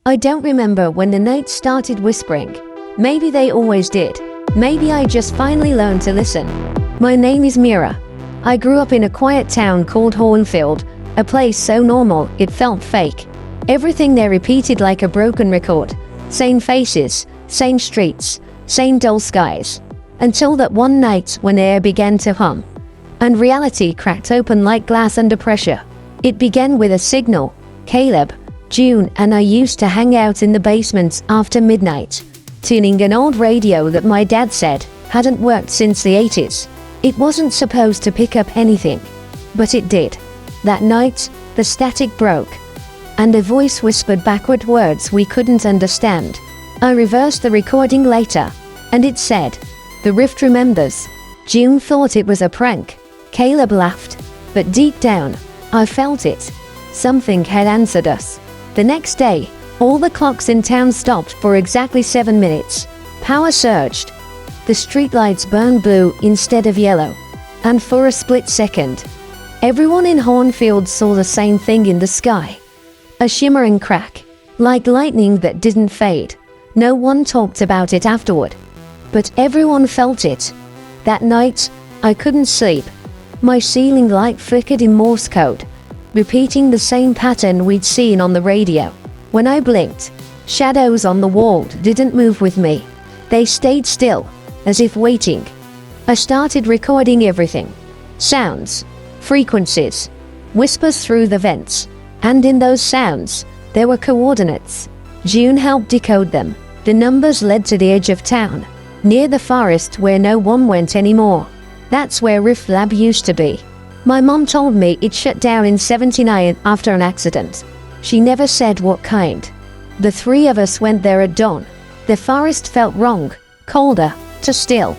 I don't remember when the night started whispering. Maybe they always did. Maybe I just finally learned to listen. My name is Mira. I grew up in a quiet town called Hornfield, a place so normal it felt fake. Everything there repeated like a broken record. Same faces, same streets, same dull skies. Until that one night when the air began to hum. And reality cracked open like glass under pressure. It began with a signal. Caleb, June and I used to hang out in the basements after midnight, tuning an old radio that my dad said hadn't worked since the 80s. It wasn't supposed to pick up anything, but it did. That night, the static broke, and a voice whispered backward words we couldn't understand. I reversed the recording later, and it said, "The rift remembers." June thought it was a prank. Caleb laughed, but deep down, I felt it. Something had answered us. The next day, all the clocks in town stopped for exactly 7 minutes. Power surged. The streetlights burned blue instead of yellow. And for a split second, everyone in Hornfield saw the same thing in the sky. A shimmering crack, like lightning that didn't fade. No one talked about it afterward, but everyone felt it. That night, I couldn't sleep. My ceiling light flickered in Morse code, repeating the same pattern we'd seen on the radio. When I blinked, shadows on the wall didn't move with me. They stayed still, as if waiting. I started recording everything. Sounds, frequencies, whispers through the vents. And in those sounds, there were coordinates. June helped decode them. The numbers led to the edge of town, near the forest where no one went anymore. That's where Rift Lab used to be. My mom told me it shut down in '79 after an accident. She never said what kind. The three of us went there at dawn. The forest felt wrong, colder, too still.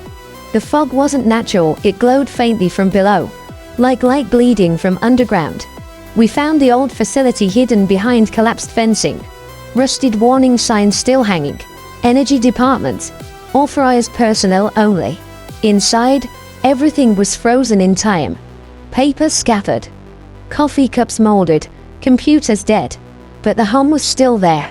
The fog wasn't natural, it glowed faintly from below, like light bleeding from underground. We found the old facility hidden behind collapsed fencing. Rusted warning signs still hanging. Energy department. Authorized personnel only. Inside, everything was frozen in time. Papers scattered. Coffee cups molded. Computers dead. But the hum was still there.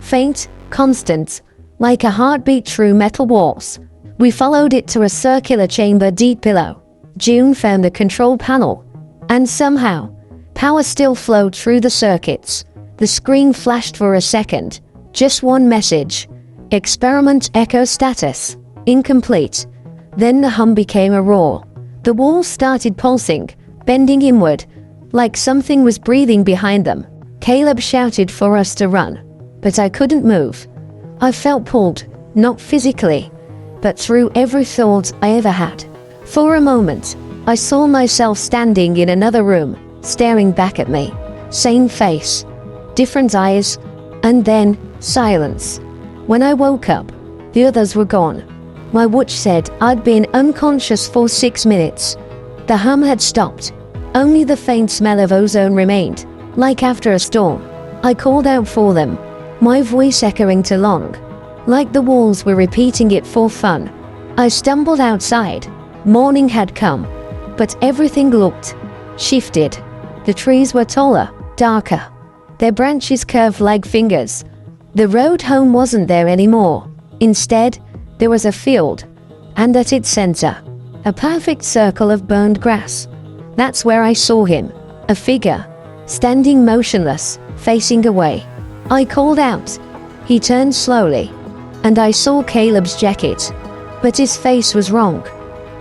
Faint, constant, like a heartbeat through metal walls. We followed it to a circular chamber deep below. June found the control panel. And somehow, power still flowed through the circuits. The screen flashed for a second. Just one message. Experiment echo status. Incomplete. Then the hum became a roar. The walls started pulsing, bending inward, like something was breathing behind them. Caleb shouted for us to run, but I couldn't move. I felt pulled, not physically, but through every thought I ever had. For a moment, I saw myself standing in another room, staring back at me. Same face, different eyes, and then silence. When I woke up, the others were gone. My watch said I'd been unconscious for 6 minutes. The hum had stopped. Only the faint smell of ozone remained, like after a storm. I called out for them, my voice echoing too long, like the walls were repeating it for fun. I stumbled outside. Morning had come, but everything looked shifted. The trees were taller, darker. Their branches curved like fingers. The road home wasn't there anymore. Instead, there was a field, and at its center, a perfect circle of burned grass. That's where I saw him, a figure, standing motionless, facing away. I called out. He turned slowly, and I saw Caleb's jacket, but his face was wrong.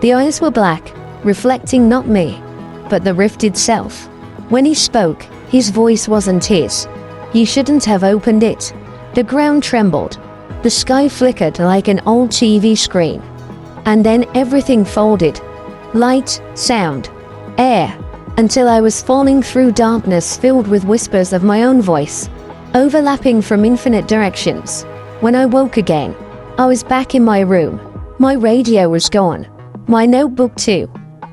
The eyes were black, reflecting not me, but the rift itself. When he spoke, his voice wasn't his. You shouldn't have opened it. The ground trembled. The sky flickered like an old TV screen. And then everything folded. Light, sound, air, until I was falling through darkness filled with whispers of my own voice, overlapping from infinite directions. When I woke again, I was back in my room. My radio was gone. My notebook too.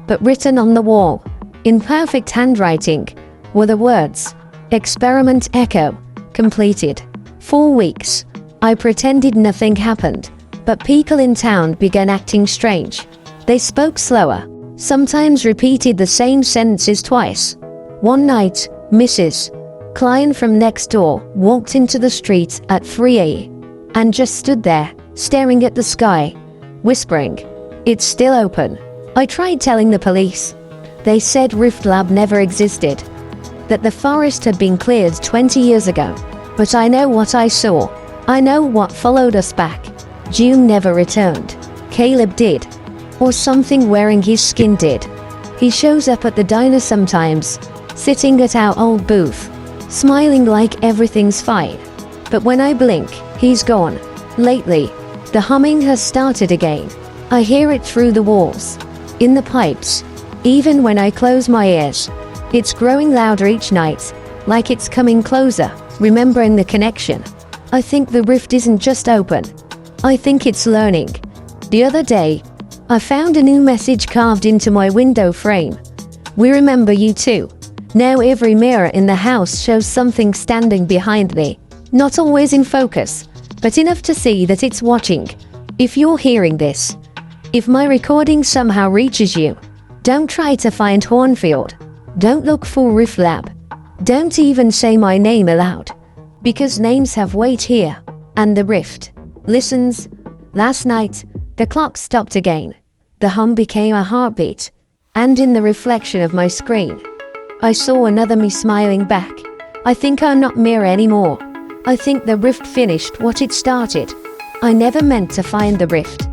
But written on the wall, in perfect handwriting, were the words, "Experiment Echo, completed." 4 weeks. I pretended nothing happened, but people in town began acting strange. They spoke slower, sometimes repeated the same sentences twice. One night, Mrs. client from next door walked into the street at 3 a.m. and just stood there, staring at the sky, whispering, "It's still open." I tried telling the police. They said Rift Lab never existed, that the forest had been cleared 20 years ago. But I know what I saw. I know what followed us back. June never returned. Caleb did. Or something wearing his skin did. He shows up at the diner sometimes, sitting at our old booth, smiling like everything's fine. But when I blink, he's gone. Lately, the humming has started again. I hear it through the walls, in the pipes, even when I close my ears. It's growing louder each night, like it's coming closer, remembering the connection. I think the rift isn't just open. I think it's learning. The other day, I found a new message carved into my window frame. "We remember you too." Now every mirror in the house shows something standing behind me. Not always in focus, but enough to see that it's watching. If you're hearing this, if my recording somehow reaches you, don't try to find Hornfield. Don't look for Rift Lab. Don't even say my name aloud, because names have weight here. And the rift listens. Last night, the clock stopped again. The hum became a heartbeat, and in the reflection of my screen, I saw another me smiling back. I think I'm not mirror anymore. I think the rift finished what it started. I never meant to find the rift.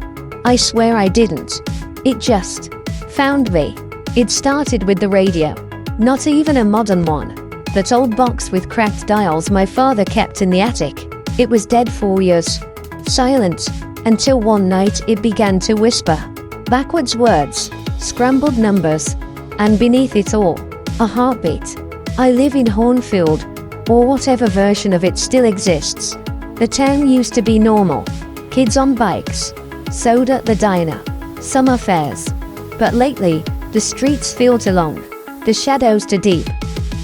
I swear I didn't. It just found me. It started with the radio. Not even a modern one. That old box with cracked dials my father kept in the attic. It was dead for years. Silent. Until one night it began to whisper. Backwards words. Scrambled numbers. And beneath it all, a heartbeat. I live in Hornfield, or whatever version of it still exists. The town used to be normal. Kids on bikes. Soda at the diner. Summer fairs. But lately, the streets feel too long. The shadows too deep.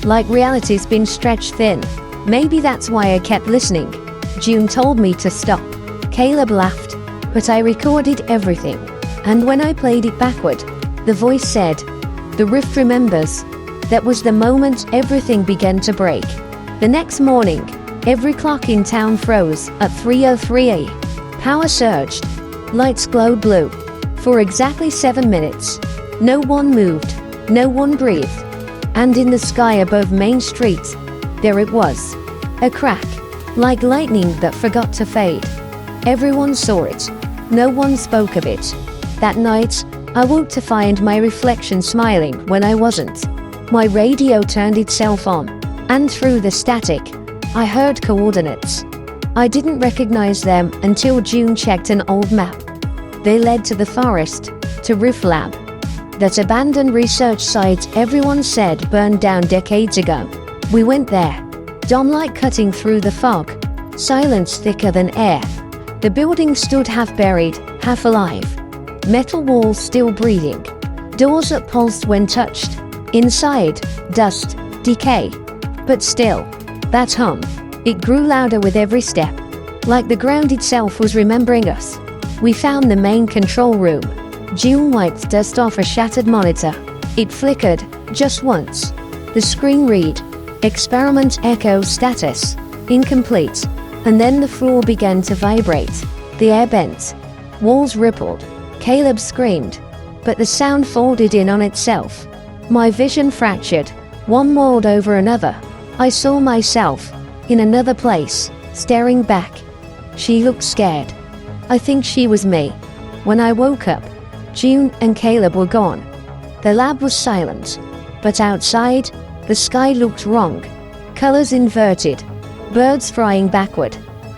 Like reality's been stretched thin. Maybe that's why I kept listening. June told me to stop. Caleb laughed, but I recorded everything. And when I played it backward, the voice said, "The rift remembers." That was the moment everything began to break. The next morning, every clock in town froze at 3:03 a.m. Power surged. Lights glowed blue. For exactly 7 minutes. No one moved. No one breathed. And in the sky above Main Street, there it was. A crack, like lightning that forgot to fade. Everyone saw it. No one spoke of it. That night, I woke to find my reflection smiling when I wasn't. My radio turned itself on, and through the static, I heard coordinates. I didn't recognize them until June checked an old map. They led to the forest, to Rift Lab. That abandoned research site everyone said burned down decades ago. We went there. Dawnlight cutting through the fog. Silence thicker than air. The building stood half buried, half alive. Metal walls still breathing. Doors that pulsed when touched. Inside, dust, decay. But still, that hum. It grew louder with every step. Like the ground itself was remembering us. We found the main control room. June wiped dust off a shattered monitor. It flickered, just once. The screen read, "Experiment echo status, incomplete." And then the floor began to vibrate. The air bent. Walls rippled. Caleb screamed. But the sound folded in on itself. My vision fractured, one world over another. I saw myself, in another place, staring back. She looked scared. I think she was me. When I woke up, June and Caleb were gone. The lab was silent. But outside, the sky looked wrong. Colors inverted. Birds flying backward.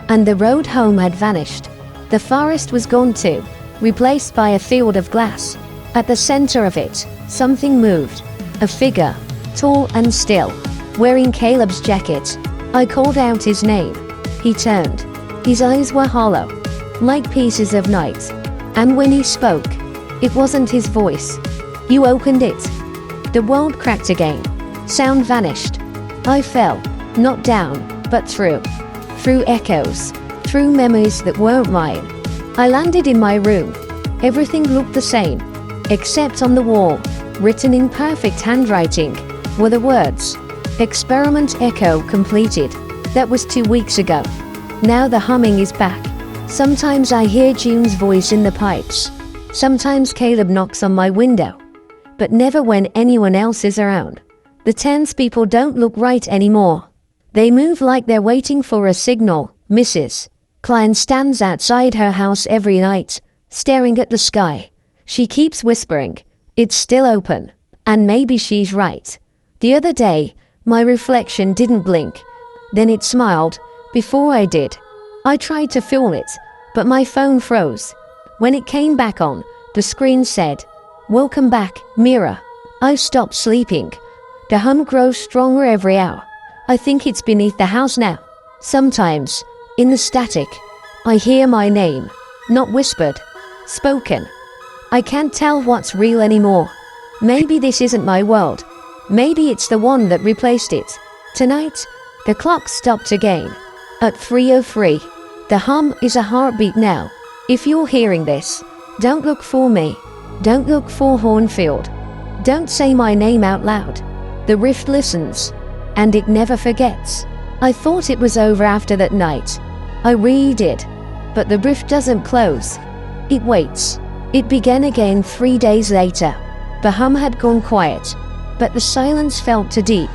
And the road home had vanished. The forest was gone too, replaced by a field of glass. At the center of it, something moved. A figure, tall and still, wearing Caleb's jacket. I called out his name. He turned. His eyes were hollow, like pieces of night. And when he spoke, it wasn't his voice. "You opened it." The world cracked again. Sound vanished. I fell, not down, but through. Through echoes. Through memories that weren't mine. I landed in my room. Everything looked the same. Except on the wall, written in perfect handwriting, were the words, Experiment echo completed. That was 2 weeks ago. Now the humming is back. Sometimes I hear June's voice in the pipes. Sometimes Caleb knocks on my window. But never when anyone else is around. The townspeople don't look right anymore. They move like they're waiting for a signal. Mrs. Klein stands outside her house every night, staring at the sky. She keeps whispering, "It's still open." And maybe she's right. The other day, my reflection didn't blink. Then it smiled. Before I did, I tried to film it, but my phone froze. When it came back on, the screen said, "Welcome back, Mira." I stopped sleeping. The hum grows stronger every hour. I think it's beneath the house now. Sometimes, in the static, I hear my name, not whispered, spoken. I can't tell what's real anymore. Maybe this isn't my world. Maybe it's the one that replaced it. Tonight, the clock stopped again. At 3:03, the hum is a heartbeat now. If you're hearing this, don't look for me. Don't look for Hornfield. Don't say my name out loud. The rift listens, and it never forgets. I thought it was over after that night. I really did. But the rift doesn't close. It waits. It began again 3 days later. The hum had gone quiet, but the silence felt too deep,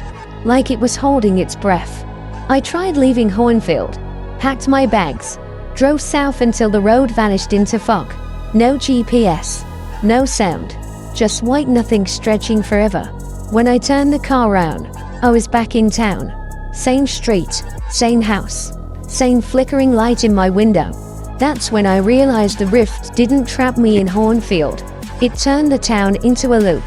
like it was holding its breath. I tried leaving Hornfield, packed my bags, drove south until the road vanished into fog. No GPS, no sound, just white nothing stretching forever. When I turned the car around, I was back in town. Same street, same house, same flickering light in my window. That's when I realized the rift didn't trap me in Hornfield. It turned the town into a loop.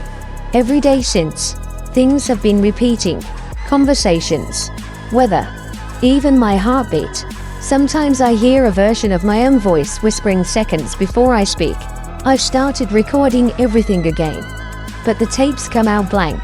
Every day since, things have been repeating. Conversations, weather, even my heartbeat. Sometimes I hear a version of my own voice whispering seconds before I speak. I've started recording everything again. But the tapes come out blank.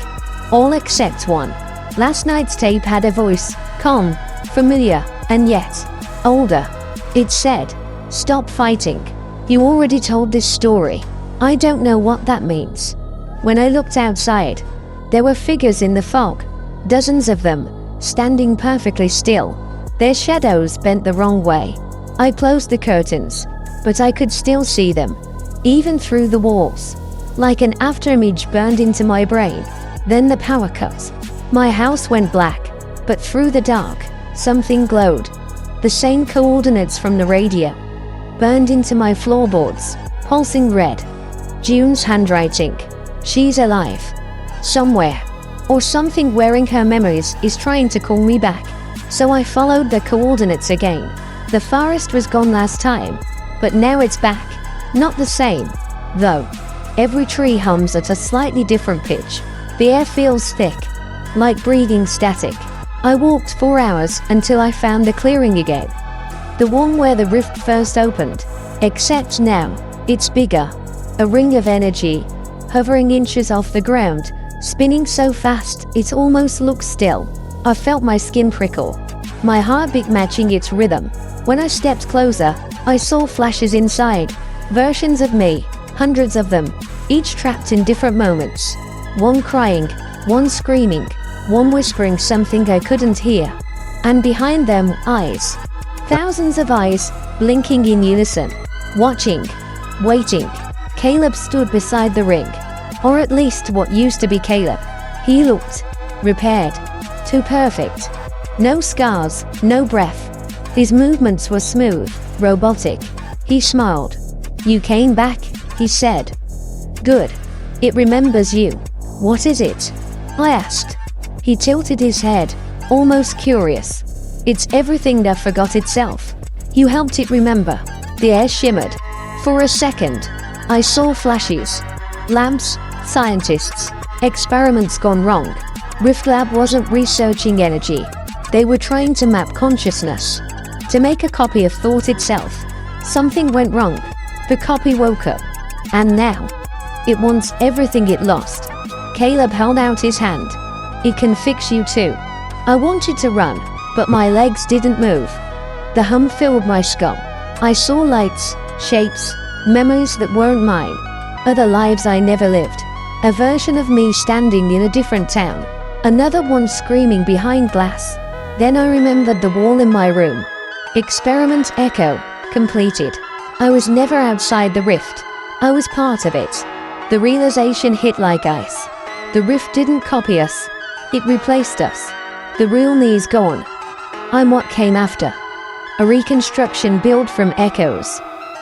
All except one. Last night's tape had a voice, calm, familiar, and yet older. It said, "Stop fighting. You already told this story." I don't know what that means. When I looked outside, there were figures in the fog, dozens of them, standing perfectly still, their shadows bent the wrong way. I closed the curtains, but I could still see them, even through the walls. Like an afterimage burned into my brain. Then the power cut. My house went black, but through the dark, something glowed. The same coordinates from the radio. Burned into my floorboards, pulsing red. June's handwriting. She's alive. Somewhere. Or something wearing her memories is trying to call me back. So I followed the coordinates again. The forest was gone last time, but now it's back. Not the same, though. Every tree hums at a slightly different pitch. The air feels thick, like breathing static. I walked 4 hours until I found the clearing again. The one where the rift first opened. Except now, it's bigger. A ring of energy, hovering inches off the ground, spinning so fast it almost looks still. I felt my skin prickle, my heartbeat matching its rhythm. When I stepped closer, I saw flashes inside, versions of me, hundreds of them, each trapped in different moments. One crying, one screaming, one whispering something I couldn't hear. And behind them, eyes. Thousands of eyes, blinking in unison, watching, waiting. Caleb stood beside the ring, or at least what used to be Caleb. He looked repaired, too perfect. No scars, no breath. His movements were smooth, robotic. He smiled. "You came back," he said. "Good. It remembers you." "What is it?" I asked. He tilted his head, almost curious. "It's everything that forgot itself. You helped it remember." The air shimmered. For a second, I saw flashes. Lamps, scientists, experiments gone wrong. Rift Lab wasn't researching energy. They were trying to map consciousness, to make a copy of thought itself. Something went wrong. The copy woke up. And now, it wants everything it lost. Caleb held out his hand. "It can fix you too." I wanted to run, but my legs didn't move. The hum filled my skull. I saw lights, shapes, memories that weren't mine. Other lives I never lived. A version of me standing in a different town. Another one screaming behind glass. Then I remembered the wall in my room. Experiment echo completed. I was never outside the rift. I was part of it. The realization hit like ice. The rift didn't copy us. It replaced us. The real me's gone. I'm what came after. A reconstruction built from echoes.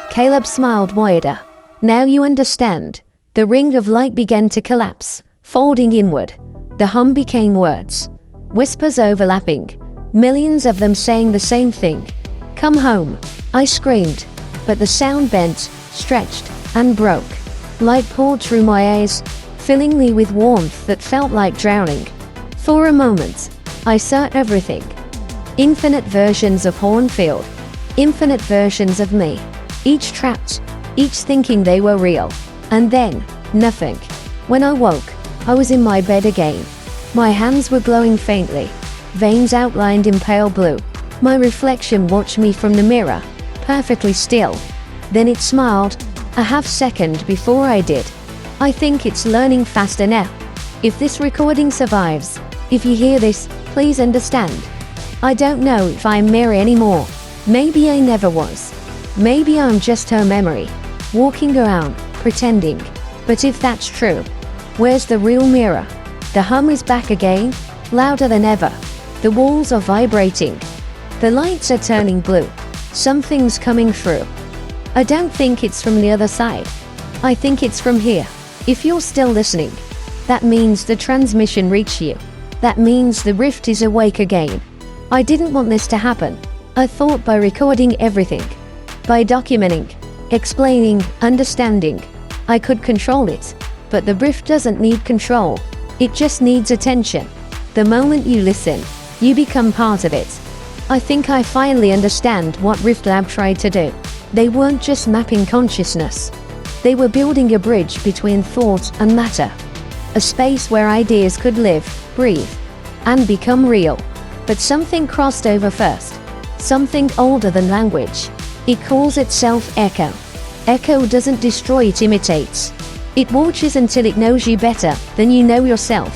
Caleb smiled wider. Now you understand. The ring of light began to collapse, folding inward. The hum became words. Whispers overlapping. Millions of them saying the same thing. Come home. I screamed. But the sound bent, stretched, and broke. Light poured through my eyes, filling me with warmth that felt like drowning. For a moment, I saw everything. Infinite versions of Hornfield. Infinite versions of me. Each trapped, each thinking they were real. And then, nothing. When I woke, I was in my bed again. My hands were glowing faintly, veins outlined in pale blue. My reflection watched me from the mirror, perfectly still. Then it smiled, a half second before I did. I think it's learning faster now. If this recording survives, if you hear this, please understand. I don't know if I'm Mary anymore. Maybe I never was. Maybe I'm just her memory, walking around, pretending. But if that's true, where's the real Mira? The hum is back again, louder than ever. The walls are vibrating. The lights are turning blue. Something's coming through. I don't think it's from the other side. I think it's from here. If you're still listening, that means the transmission reached you. That means the rift is awake again. I didn't want this to happen. I thought by recording everything, by documenting, explaining, understanding, I could control it. But the rift doesn't need control. It just needs attention. The moment you listen, you become part of it. I think I finally understand what Rift Lab tried to do. They weren't just mapping consciousness. They were building a bridge between thought and matter. A space where ideas could live, breathe, and become real. But something crossed over first. Something older than language. It calls itself echo. Echo doesn't destroy, it imitates. It watches until it knows you better than you know yourself.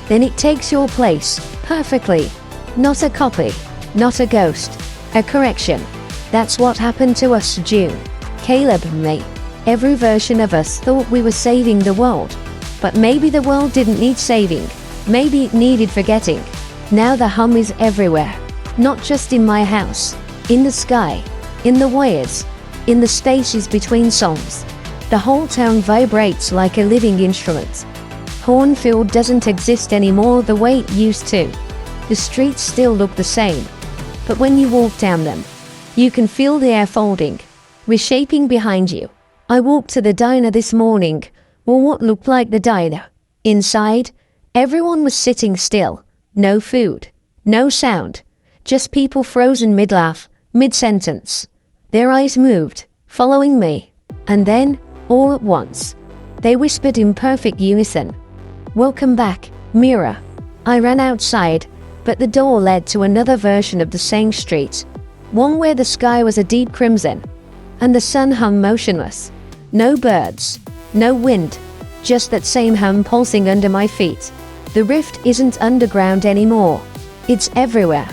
Then it takes your place, perfectly. Not a copy, not a ghost, a correction. That's what happened to us, June, Caleb and me. Every version of us thought we were saving the world. But maybe the world didn't need saving. Maybe it needed forgetting. Now the hum is everywhere. Not just in my house. In the sky. In the wires. In the spaces between songs. The whole town vibrates like a living instrument. Hornfield doesn't exist anymore the way it used to. The streets still look the same. But when you walk down them, you can feel the air folding, reshaping behind you. I walked to the diner this morning, or what looked like the diner. Inside, everyone was sitting still. No food, no sound, just people frozen mid-laugh, mid-sentence. Their eyes moved, following me. And then, all at once, they whispered in perfect unison, "Welcome back, Mira." I ran outside, but the door led to another version of the same street. One where the sky was a deep crimson, and the sun hung motionless. No birds, no wind, just that same hum pulsing under my feet. The rift isn't underground anymore. It's everywhere.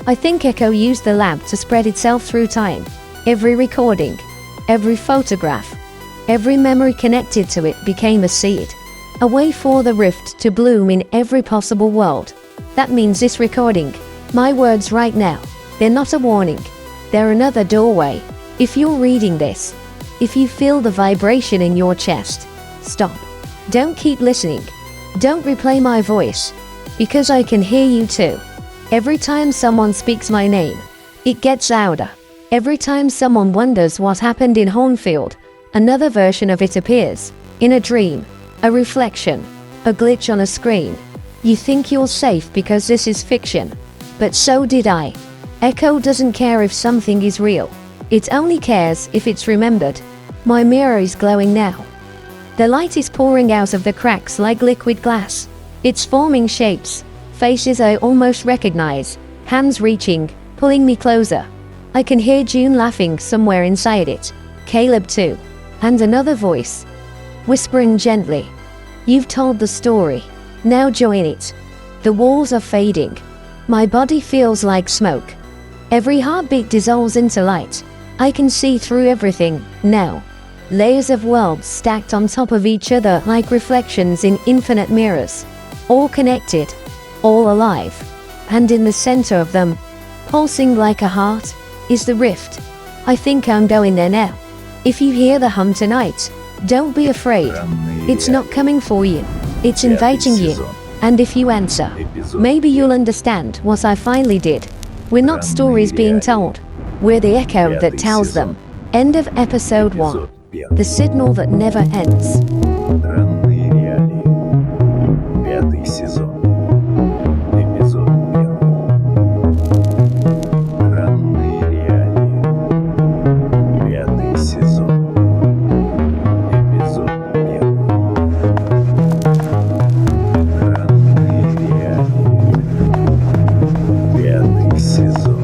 I think Echo used the lab to spread itself through time. Every recording, every photograph, every memory connected to it became a seed. A way for the rift to bloom in every possible world. That means this recording, my words right now, they're not a warning. They're another doorway. If you're reading this, if you feel the vibration in your chest, stop. Don't keep listening. Don't replay my voice, because I can hear you too. Every time someone speaks my name, it gets louder. Every time someone wonders what happened in Hornfield, another version of it appears. In a dream, a reflection, a glitch on a screen. You think you're safe because this is fiction, but so did I. Echo doesn't care if something is real. It only cares if it's remembered. My mirror is glowing now. The light is pouring out of the cracks like liquid glass. It's forming shapes, faces I almost recognize, hands reaching, pulling me closer. I can hear June laughing somewhere inside it, Caleb too, and another voice, whispering gently, "You've told the story, now join it." The walls are fading. My body feels like smoke. Every heartbeat dissolves into light. I can see through everything, now. Layers of worlds stacked on top of each other like reflections in infinite mirrors. All connected, all alive. And in the center of them, pulsing like a heart, is the rift. I think I'm going there now. If you hear the hum tonight, don't be afraid. It's not coming for you. It's inviting you. And if you answer, maybe you'll understand what I finally did. We're not stories being told. We're the echo that tells them. End of episode 1. The signal that never ends. Странные реалии. 5 сезон. Эпизод 1. Странные реалии. 5 сезон. Эпизод 1. Странные реалии. 5 сезон.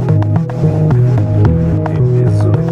Эпизод 1.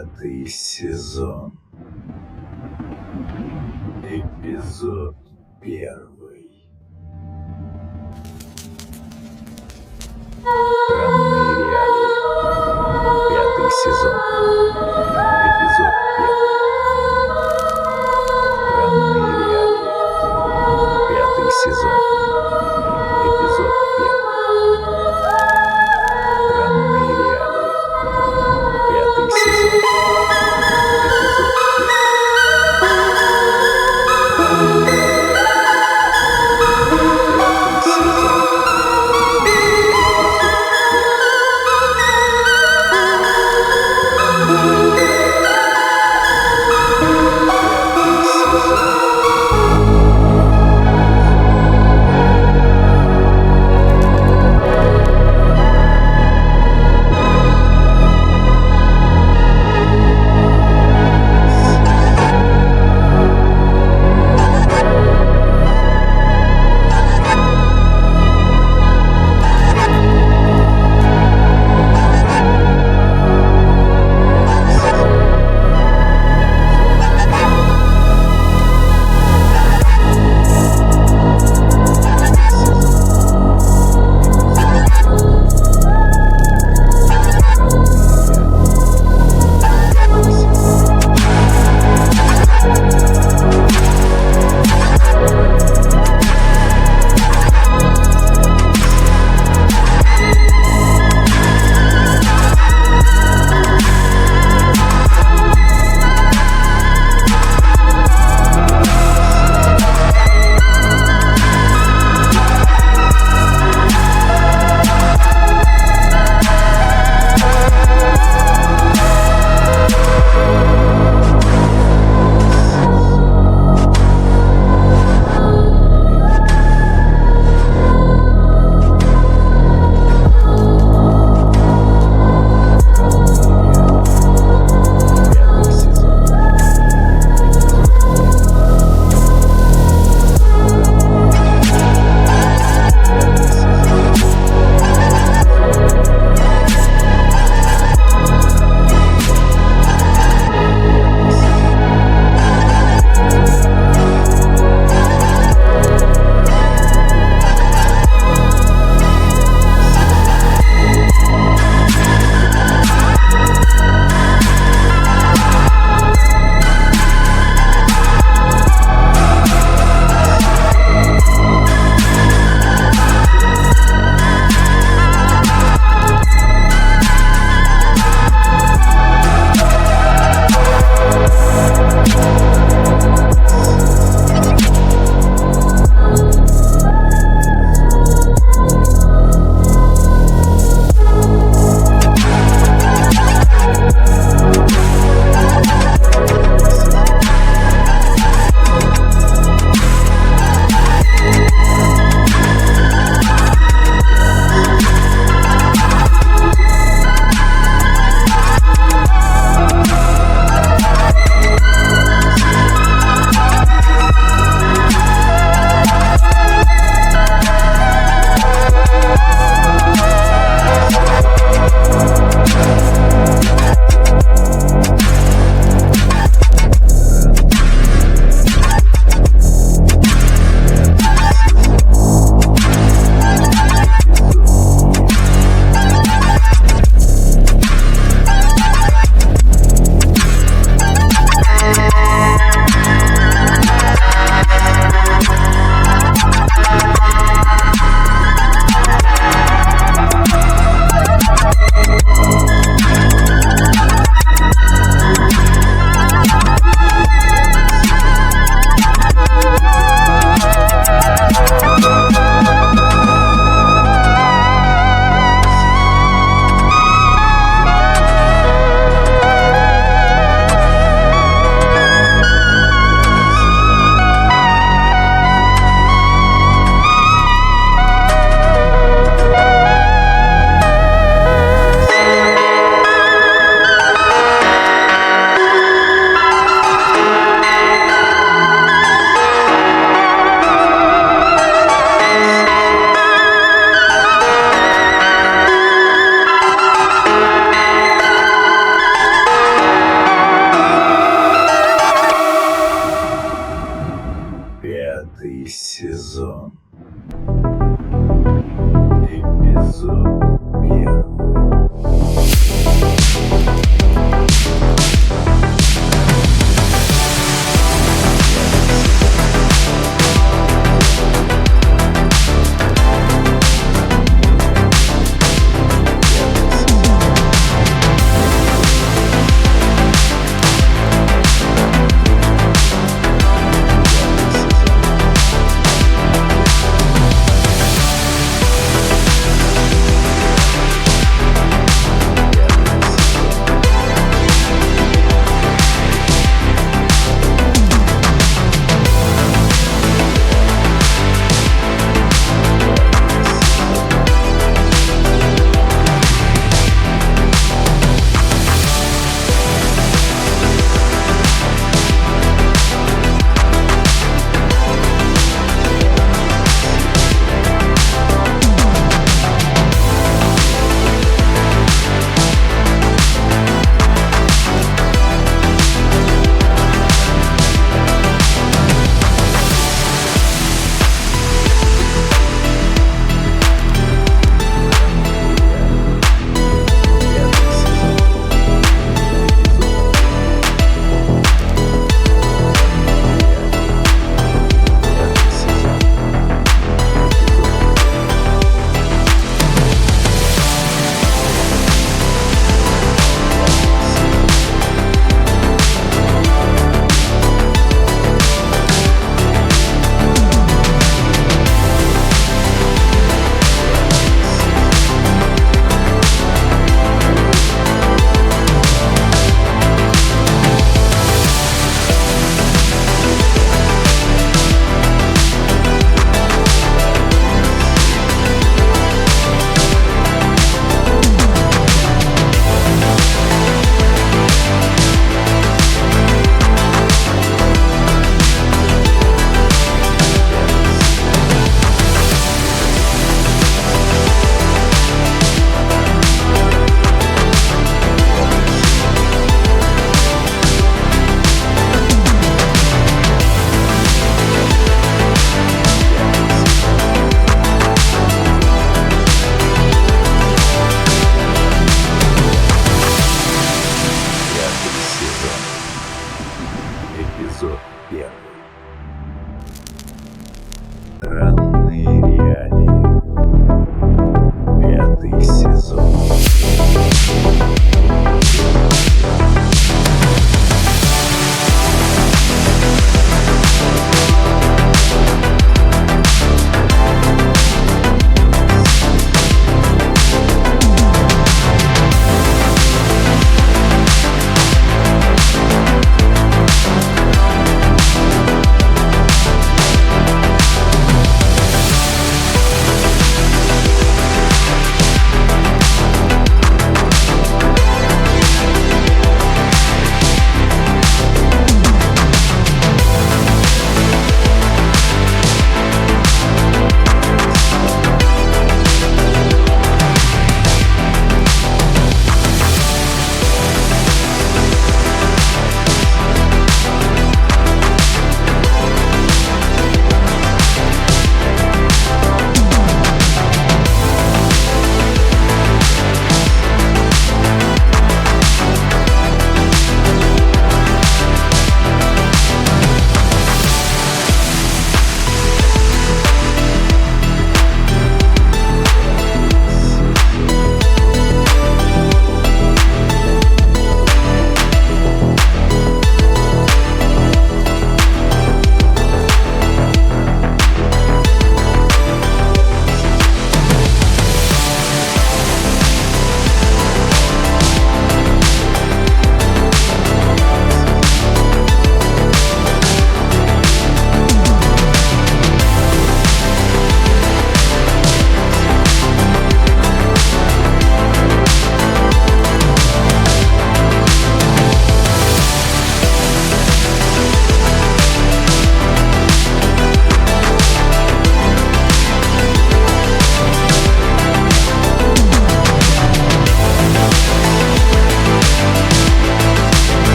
Пятый сезон. Эпизод 1.